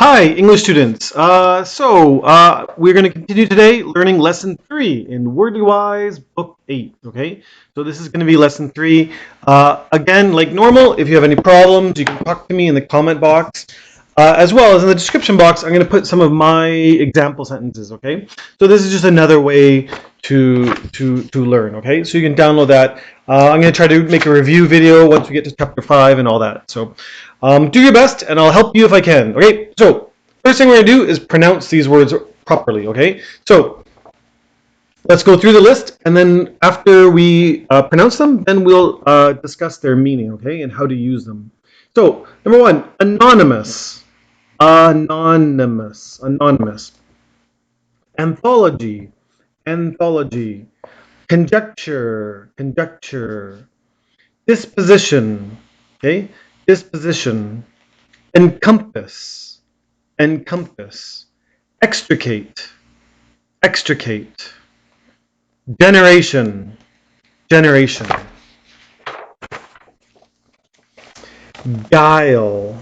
Hi, English students. We're going to continue today learning lesson 3 in Wordly-Wise, book 8. Okay, so this is going to be lesson 3. Again, like normal, if you have any problems, you can talk to me in the comment box. As well as in the description box, I'm going to put some of my example sentences. Okay, so this is just another way to learn. Okay, so you can download that. I'm going to try to make a review video once we get to chapter 5 and all that. So do your best, and I'll help you if I can. Okay, so first thing we're going to do is pronounce these words properly. Okay, so let's go through the list, and then after we pronounce them, then we'll discuss their meaning. Okay, and how to use them. So number 1, anonymous. Anonymous, anonymous. Anthology, anthology. Conjecture, conjecture. Disposition, okay? Disposition. Encompass, encompass. Extricate, extricate. Generation, generation. Guile,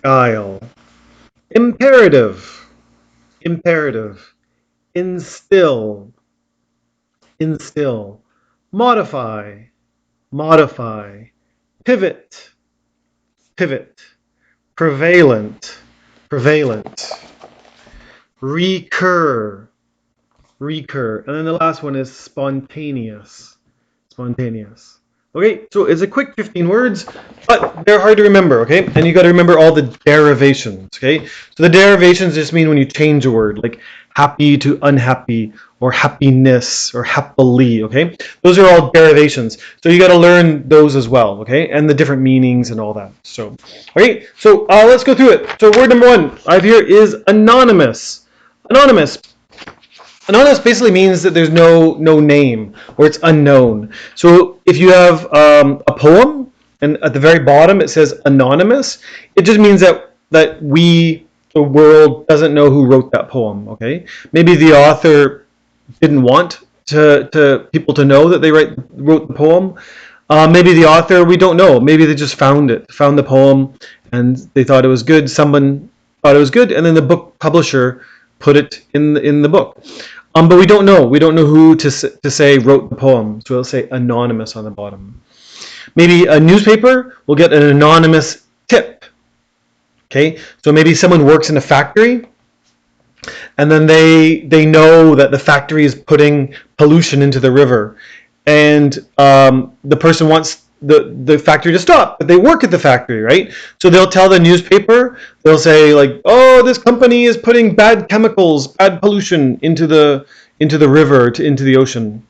guile. Imperative, imperative. Instill, instill. Modify, modify. Pivot, pivot. Prevalent, prevalent. Recur, recur. And then the last one is spontaneous, spontaneous. Okay, so it's a quick 15 words, but they're hard to remember, okay? And you got to remember all the derivations, okay? So the derivations just mean when you change a word, like happy to unhappy, or happiness, or happily, okay? Those are all derivations. So you got to learn those as well, okay? And the different meanings and all that. So, okay, so let's go through it. So word number 1 I have here is anonymous. Anonymous. Anonymous basically means that there's no name, or it's unknown. So if you have a poem, and at the very bottom it says anonymous, it just means that the world doesn't know who wrote that poem. Okay, maybe the author didn't want to people to know that they wrote the poem. Maybe the author, we don't know. Maybe they just found the poem, and they thought it was good. Someone thought it was good, and then the book publisher put it in the book. But we don't know. We don't know who to say wrote the poem. So it'll say anonymous on the bottom. Maybe a newspaper will get an anonymous tip. Okay, so maybe someone works in a factory, and then they know that the factory is putting pollution into the river, and the person wants the factory to stop, but they work at the factory, right? So they'll tell the newspaper, they'll say like, oh, this company is putting bad chemicals, bad pollution into the river, into the ocean.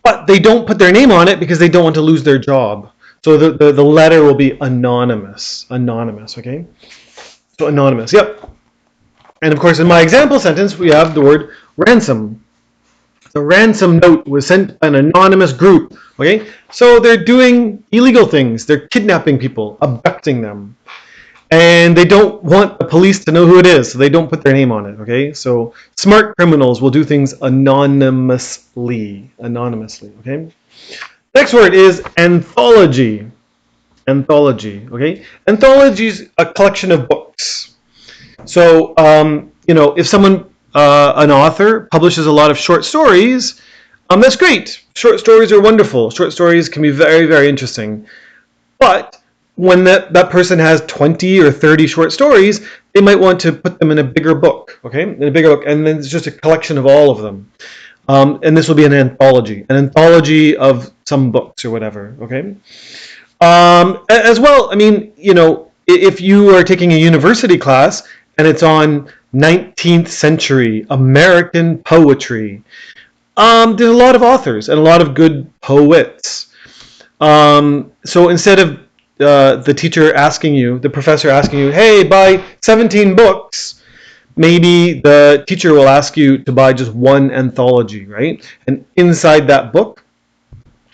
But they don't put their name on it because they don't want to lose their job. So the letter will be anonymous, anonymous, okay? So anonymous, yep. And of course, in my example sentence, we have the word ransom. The ransom note was sent by an anonymous group. Okay, so they're doing illegal things. They're kidnapping people, abducting them, and they don't want the police to know who it is, so they don't put their name on it. Okay, so smart criminals will do things anonymously. Anonymously. Okay. Next word is anthology. Anthology. Okay, anthology is a collection of books. So if someone an author publishes a lot of short stories, that's great. Short stories are wonderful. Short stories can be very, very interesting. But when that person has 20 or 30 short stories, they might want to put them in a bigger book, okay? In a bigger book, and then it's just a collection of all of them. And this will be an anthology of some books or whatever, okay? As well, I mean, if you are taking a university class and it's on 19th century American poetry, there's a lot of authors and a lot of good poets. So instead of the teacher asking you, the professor asking you, hey, buy 17 books, maybe the teacher will ask you to buy just one anthology, right? And inside that book,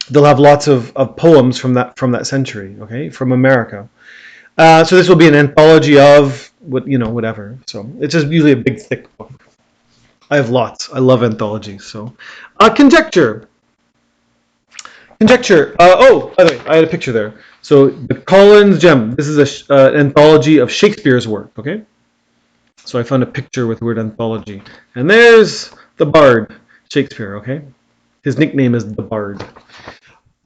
they'll have lots of poems from that century, okay, from America. So this will be an anthology of whatever. So it's just usually a big, thick book. I have lots. I love anthologies. So, conjecture. Conjecture. Oh, by the way, I had a picture there. So the Collins Gem. This is an anthology of Shakespeare's work. Okay. So I found a picture with the word anthology, and there's the Bard, Shakespeare. Okay. His nickname is the Bard.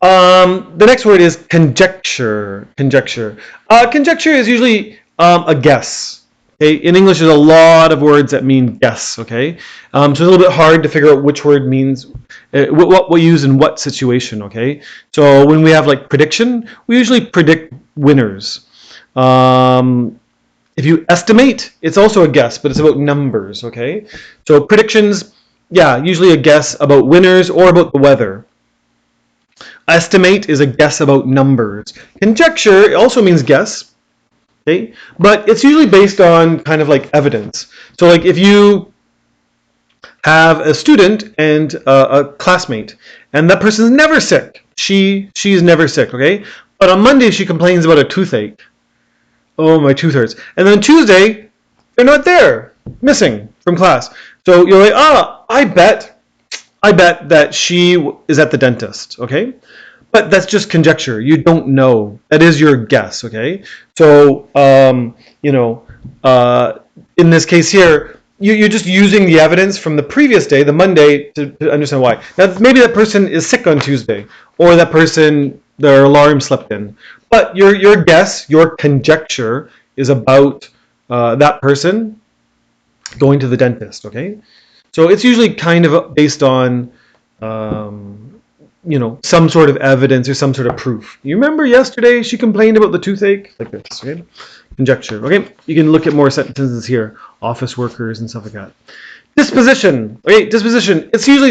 The next word is conjecture. Conjecture. Conjecture is usually a guess. Okay? In English, there's a lot of words that mean guess. Okay, so it's a little bit hard to figure out which word means what we use in what situation. Okay, so when we have like prediction, we usually predict winners. If you estimate, it's also a guess, but it's about numbers. Okay, so predictions, yeah, usually a guess about winners or about the weather. Estimate is a guess about numbers. Conjecture also means guess, okay? But it's usually based on kind of like evidence. So like if you have a student and a classmate, and that person's never sick. She's never sick, okay? But on Monday she complains about a toothache. Oh, my tooth hurts. And then Tuesday, they're not there, missing from class. So you're like, I bet that she is at the dentist, okay? But that's just conjecture. You don't know. That is your guess, okay? So, in this case here, you're just using the evidence from the previous day, the Monday, to understand why. Now, maybe that person is sick on Tuesday, or that person, their alarm slept in. But your guess, your conjecture, is about that person going to the dentist, okay? So it's usually kind of based on, some sort of evidence or some sort of proof. You remember yesterday she complained about the toothache? Like this, okay? Conjecture, okay? You can look at more sentences here. Office workers and stuff like that. Disposition, okay? Disposition. It's usually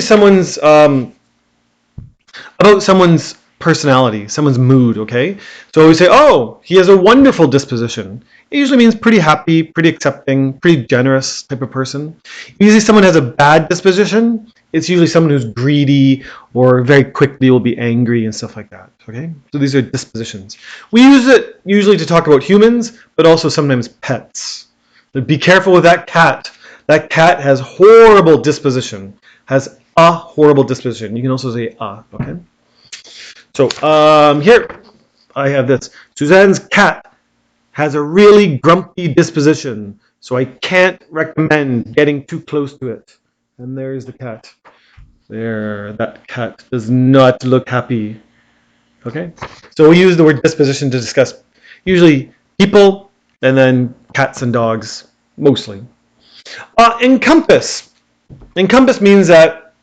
about someone's personality, someone's mood, okay? So we say, oh, he has a wonderful disposition. It usually means pretty happy, pretty accepting, pretty generous type of person. Usually someone has a bad disposition. It's usually someone who's greedy or very quickly will be angry and stuff like that, okay? So these are dispositions. We use it usually to talk about humans, but also sometimes pets. But be careful with that cat. That cat has horrible disposition, has a horrible disposition. You can also say okay? So here I have this. Suzanne's cat has a really grumpy disposition, so I can't recommend getting too close to it. And there's the cat. There, that cat does not look happy. Okay? So we use the word disposition to discuss usually people and then cats and dogs, mostly. Encompass. Encompass means that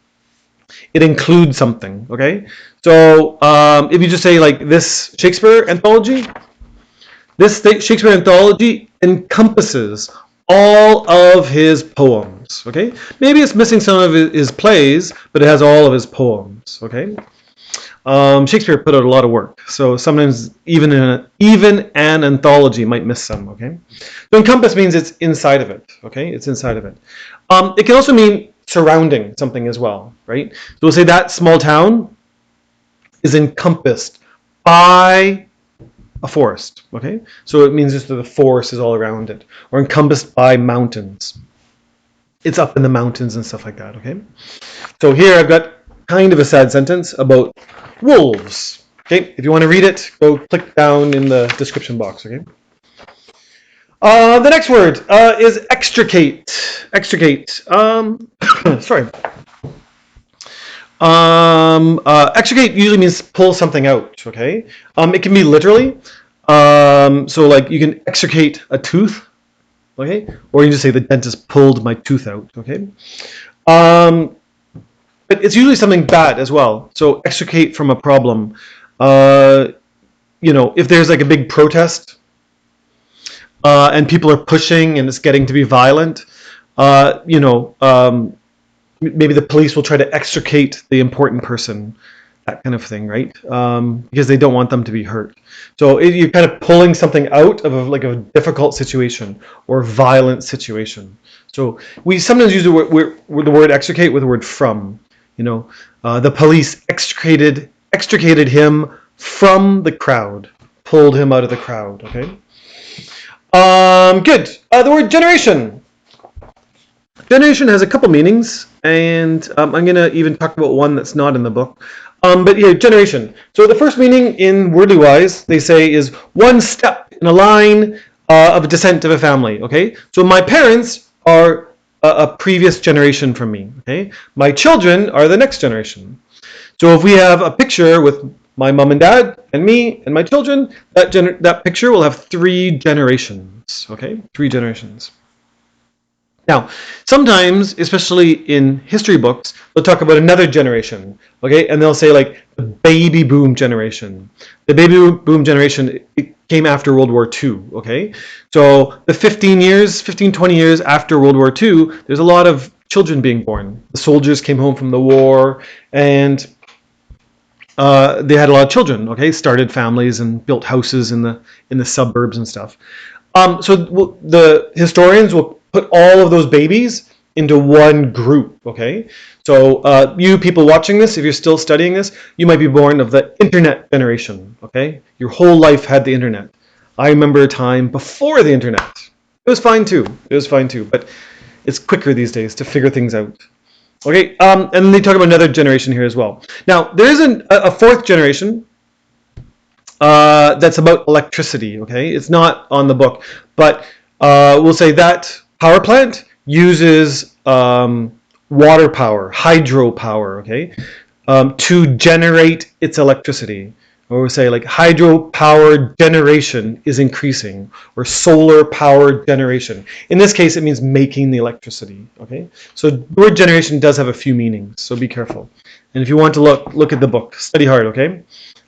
it includes something, okay? So if you just say like this Shakespeare anthology, this Shakespeare anthology encompasses all of his poems, okay? Maybe it's missing some of his plays, but it has all of his poems, okay? Shakespeare put out a lot of work, so sometimes even an anthology might miss some, okay? So encompass means it's inside of it, okay? It's inside of it. It can also mean surrounding something as well, right? So we'll say that small town is encompassed by a forest, okay? So it means just that the forest is all around it, or encompassed by mountains. It's up in the mountains and stuff like that, okay? So here I've got kind of a sad sentence about wolves, okay? If you want to read it, go click down in the description box, okay? The next word is extricate. Extricate. Sorry. Extricate usually means pull something out, okay? It can be literally. So like you can extricate a tooth, okay? Or you can just say the dentist pulled my tooth out, okay? But it's usually something bad as well. So extricate from a problem. If there's like a big protest and people are pushing and it's getting to be violent, maybe the police will try to extricate the important person, that kind of thing, right? Because they don't want them to be hurt. So you're kind of pulling something out of a difficult situation or violent situation. So we sometimes use the word extricate with the word from. The police extricated him from the crowd, pulled him out of the crowd. Okay. Good. The word generation. Generation has a couple meanings, and I'm going to even talk about one that's not in the book. But here, generation. So the first meaning in wordly wise, they say, is one step in a line of descent of a family. Okay, so my parents are a previous generation from me. Okay, my children are the next generation. So if we have a picture with my mom and dad and me and my children, that picture will have 3 generations. Okay, 3 generations. Now, sometimes, especially in history books, they'll talk about another generation, okay? And they'll say like the baby boom generation. The baby boom generation, it came after World War II, okay? So the 20 years after World War II, there's a lot of children being born. The soldiers came home from the war and they had a lot of children, okay? Started families and built houses in the suburbs and stuff. So the historians will put all of those babies into one group, okay? So you people watching this, if you're still studying this, you might be born of the internet generation, okay? Your whole life had the internet. I remember a time before the internet. It was fine too. It was fine too, but it's quicker these days to figure things out. Okay, and then they talk about another generation here as well. Now, there is a 4th generation that's about electricity, okay? It's not on the book, but we'll say that power plant uses water power, hydropower, okay, to generate its electricity. Or we'll say like hydropower generation is increasing, or solar power generation. In this case, it means making the electricity, okay? So the word generation does have a few meanings, so be careful. And if you want to look at the book. Study hard, okay?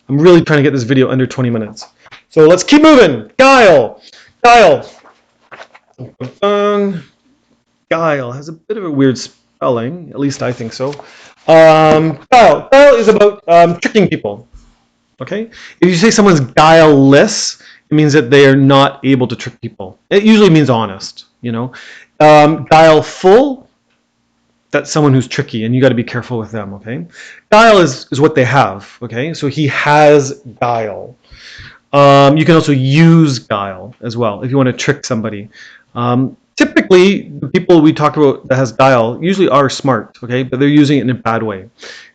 I'm really trying to get this video under 20 minutes. So let's keep moving. Guile. Guile. Guile has a bit of a weird spelling. At least I think so. Guile. Guile is about tricking people. Okay? If you say someone's guileless, it means that they are not able to trick people. It usually means honest, you know. Guileful, that's someone who's tricky, and you got to be careful with them, okay? Guile is what they have, okay? So he has guile. You can also use guile as well if you want to trick somebody. Typically, the people we talk about that has guile usually are smart, okay? But they're using it in a bad way.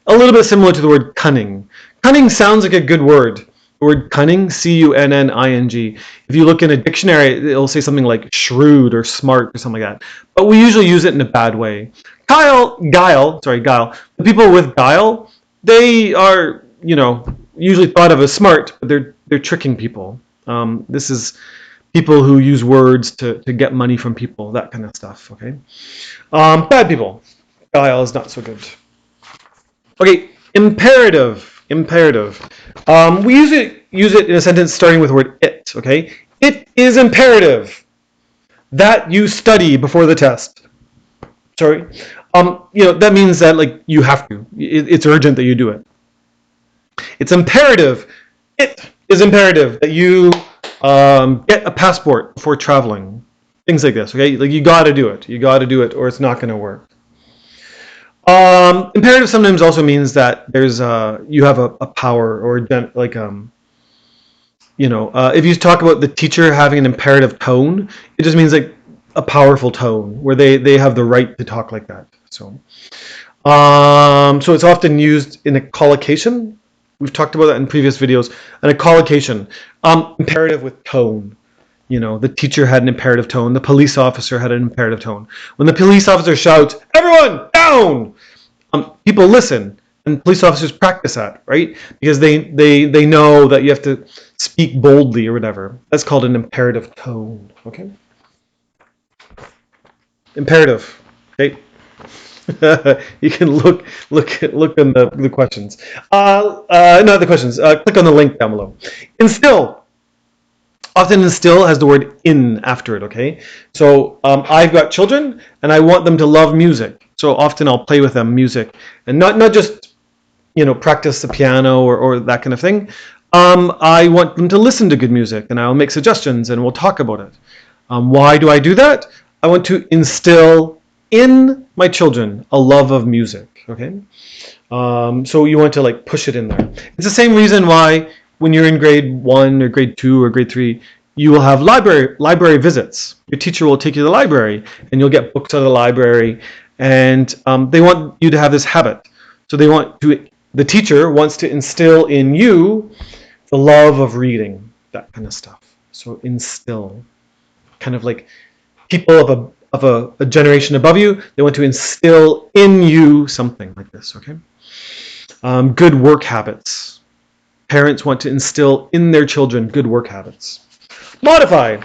A little bit similar to the word cunning. Cunning sounds like a good word. The word cunning, C-U-N-N-I-N-G. If you look in a dictionary, it'll say something like shrewd or smart or something like that. But we usually use it in a bad way. Guile. The people with guile, they are, you know, usually thought of as smart, but they're tricking people. This is people who use words to get money from people, that kind of stuff, okay? Bad people. Guile is not so good. Okay, imperative. Imperative. We use it in a sentence starting with the word it, okay? It is imperative that you study before the test. Sorry. You know, that means that like you have to. It's urgent that you do it. It's imperative. It is imperative that you get a passport before traveling. Things like this, okay? Like you got to do it. You got to do it, or it's not going to work. Imperative sometimes also means that there's you have a power, or like you know, if you talk about the teacher having an imperative tone, it just means like a powerful tone where they have the right to talk like that. So so it's often used in a collocation. We've talked about that in previous videos. And a collocation, imperative with tone. You know, the teacher had an imperative tone. The police officer had an imperative tone. When the police officer shouts, "Everyone down!" People listen, and police officers practice that, right? Because they know that you have to speak boldly or whatever. That's called an imperative tone. Okay. Imperative. Okay. You can look in the questions. Not the questions. Click on the link down below. Instill. Often instill has the word in after it, okay? So I've got children, and I want them to love music. So often I'll play with them music, and not just, you know, practice the piano or that kind of thing. I want them to listen to good music, and I'll make suggestions, and we'll talk about it. Why do I do that? I want to instill in my children a love of music, okay? So you want to like push it in there. It's the same reason why when you're in grade 1 or grade 2 or grade 3, you will have library visits. Your teacher will take you to the library, and you'll get books out of the library, and they want you to have this habit. So they want to the teacher wants to instill in you the love of reading, that kind of stuff. So instill, kind of like people of a generation above you, they want to instill in you something like this, okay? Good work habits. Parents want to instill in their children good work habits. Modify.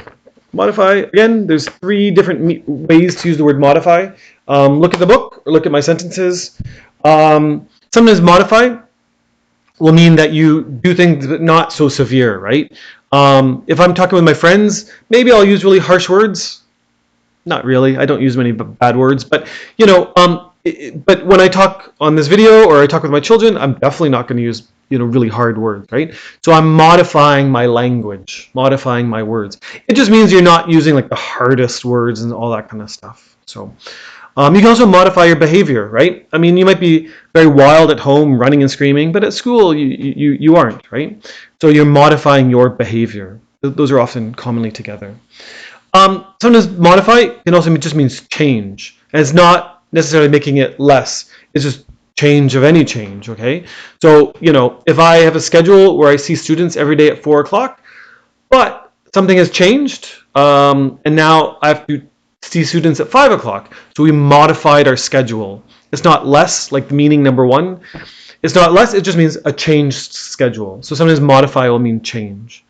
Modify, again, there's 3 different ways to use the word modify. Look at the book or look at my sentences. Sometimes modify will mean that you do things but not so severe, right? If I'm talking with my friends, maybe I'll use really harsh words. Not really, I don't use many bad words, but you know, but when I talk on this video or I talk with my children, I'm definitely not going to use really hard words, right? So I'm modifying my language, modifying my words. It just means you're not using like the hardest words and all that kind of stuff. So you can also modify your behavior, right? I mean, you might be very wild at home, running and screaming, but at school you aren't, right? So you're modifying your behavior. Those are often commonly together. Sometimes modify can also just means change. And it's not necessarily making it less. It's just change of any change, okay? So, if I have a schedule where I see students every day at 4 o'clock, but something has changed, and now I have to see students at 5 o'clock. So we modified our schedule. It's not less, like the meaning number 1. It's not less, it just means a changed schedule. So sometimes modify will mean change.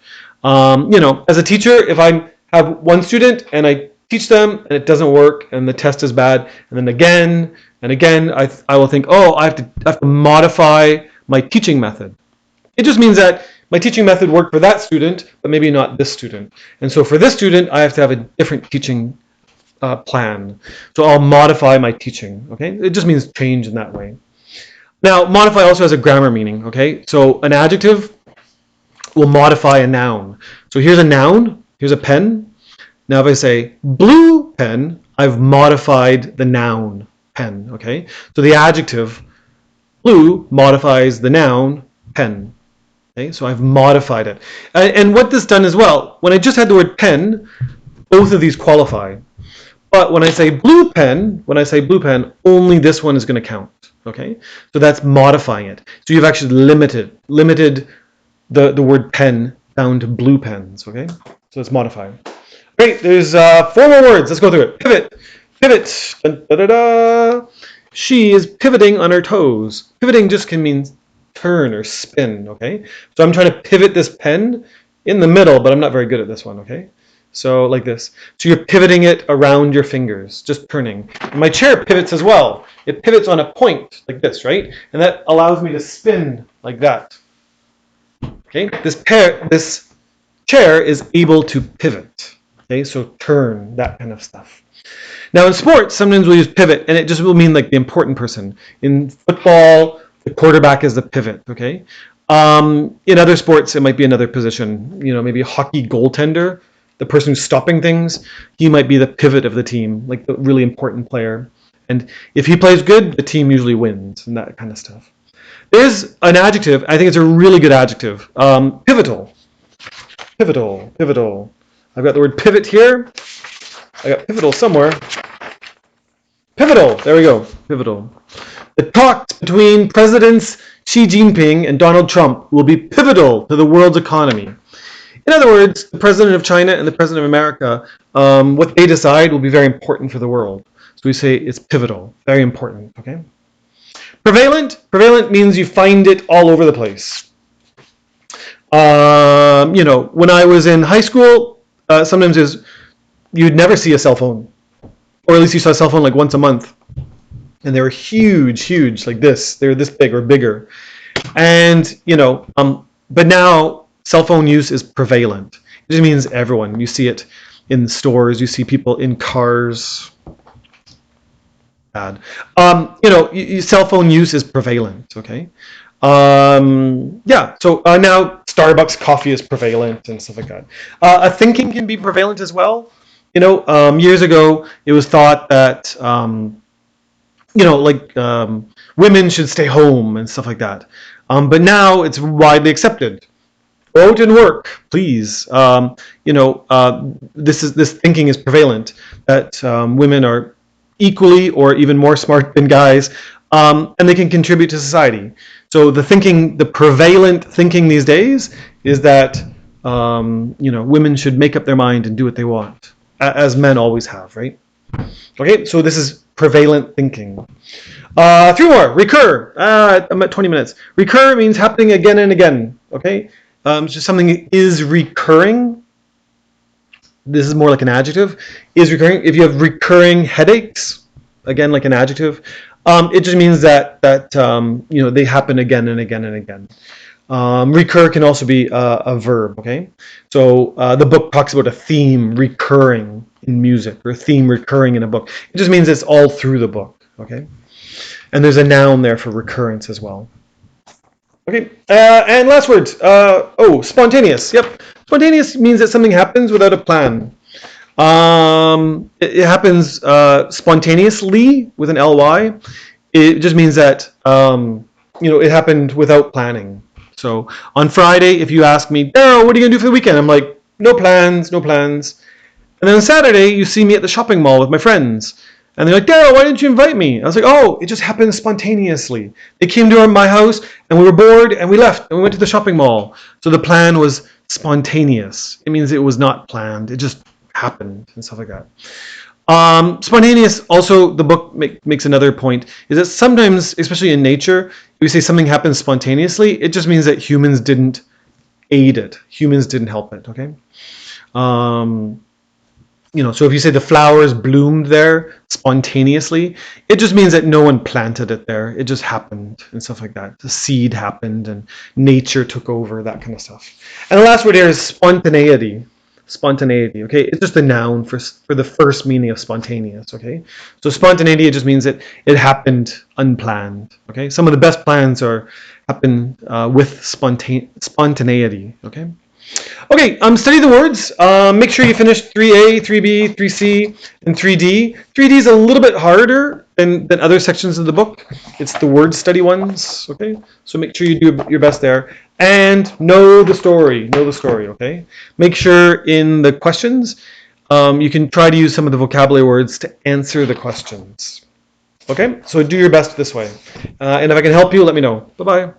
As a teacher, if I have one student and I teach them and it doesn't work and the test is bad, and then again and again, I will think, oh, I have to modify my teaching method. It just means that my teaching method worked for that student, but maybe not this student. And so for this student, I have to have a different teaching plan. So I'll modify my teaching, okay? It just means change in that way. Now, modify also has a grammar meaning, okay? So an adjective will modify a noun. So here's a noun, here's a pen. Now if I say blue pen, I've modified the noun pen, okay? So the adjective blue modifies the noun pen. Okay, so I've modified it. And what this done as well, when I just had the word pen, both of these qualify. But when I say blue pen, only this one is going to count. Okay, so that's modifying it. So you've actually limited the word pen down to blue pens. Okay, so it's modified. Great. There's 4 more words. Let's go through it. Pivot. Pivot. Dun, da, da, da. She is pivoting on her toes. Pivoting just can mean turn or spin. Okay, so I'm trying to pivot this pen in the middle, but I'm not very good at this one. Okay. So like this. So you're pivoting it around your fingers, just turning. And my chair pivots as well. It pivots on a point like this, right? And that allows me to spin like that. Okay? This chair is able to pivot. Okay? So turn, that kind of stuff. Now in sports, sometimes we'll use pivot, and it just will mean like the important person. In football, the quarterback is the pivot. Okay? In other sports, it might be another position. Maybe a hockey goaltender. The person who's stopping things, he might be the pivot of the team, like the really important player. And if he plays good, the team usually wins, and that kind of stuff. There's an adjective, I think it's a really good adjective, pivotal. Pivotal, pivotal. I've got the word pivot here. I got pivotal somewhere. Pivotal, there we go, pivotal. The talks between Presidents Xi Jinping and Donald Trump will be pivotal to the world's economy. In other words, the president of China and the president of America, what they decide will be very important for the world. So we say it's pivotal, very important, okay? Prevalent means you find it all over the place. When I was in high school, sometimes you'd never see a cell phone, or at least you saw a cell phone like once a month. And they were huge, like this. They were this big or bigger. And, but now, cell phone use is prevalent. It just means everyone. You see it in stores. You see people in cars. Bad. Cell phone use is prevalent. Okay. Yeah. So now Starbucks coffee is prevalent and stuff like that. A thinking can be prevalent as well. Years ago it was thought that women should stay home and stuff like that. But now it's widely accepted. Go out and work, please. This thinking is prevalent that women are equally or even more smart than guys, and they can contribute to society. So the prevalent thinking these days is that women should make up their mind and do what they want, as men always have, right? Okay, so this is prevalent thinking. 3 more. Recur. I'm at 20 minutes. Recur means happening again and again. Okay, just something is recurring. This is more like an adjective. Is recurring. If you have recurring headaches, again like an adjective, it just means that they happen again and again and again. Recur can also be a verb. Okay, so the book talks about a theme recurring in music or a theme recurring in a book. It just means it's all through the book. Okay, and there's a noun there for recurrence as well. Okay, and last words. Spontaneous. Yep, spontaneous means that something happens without a plan. It happens spontaneously with an ly. It just means that it happened without planning. So on Friday, if you ask me, Daryl, what are you gonna do for the weekend? I'm like, no plans, no plans. And then on Saturday, you see me at the shopping mall with my friends. And they're like, Daryl, why didn't you invite me? I was like, oh, it just happened spontaneously. They came to my house and we were bored and we left and we went to the shopping mall. So the plan was spontaneous. It means it was not planned. It just happened and stuff like that. Spontaneous, also the book makes another point, is that sometimes, especially in nature, if we say something happens spontaneously, it just means that humans didn't aid it. Humans didn't help it, okay? So if you say the flowers bloomed there spontaneously, it just means that no one planted it there. It just happened and stuff like that. The seed happened and nature took over, that kind of stuff. And the last word here is spontaneity. Spontaneity, okay? It's just a noun for the first meaning of spontaneous, okay? So spontaneity, it just means that it happened unplanned, okay? Some of the best plans happen with spontaneity, okay? Okay, study the words. Make sure you finish 3A, 3B, 3C, and 3D. 3D is a little bit harder than other sections of the book. It's the word study ones, okay? So make sure you do your best there. And know the story, okay? Make sure in the questions, you can try to use some of the vocabulary words to answer the questions. Okay, so do your best this way. And if I can help you, let me know. Bye-bye.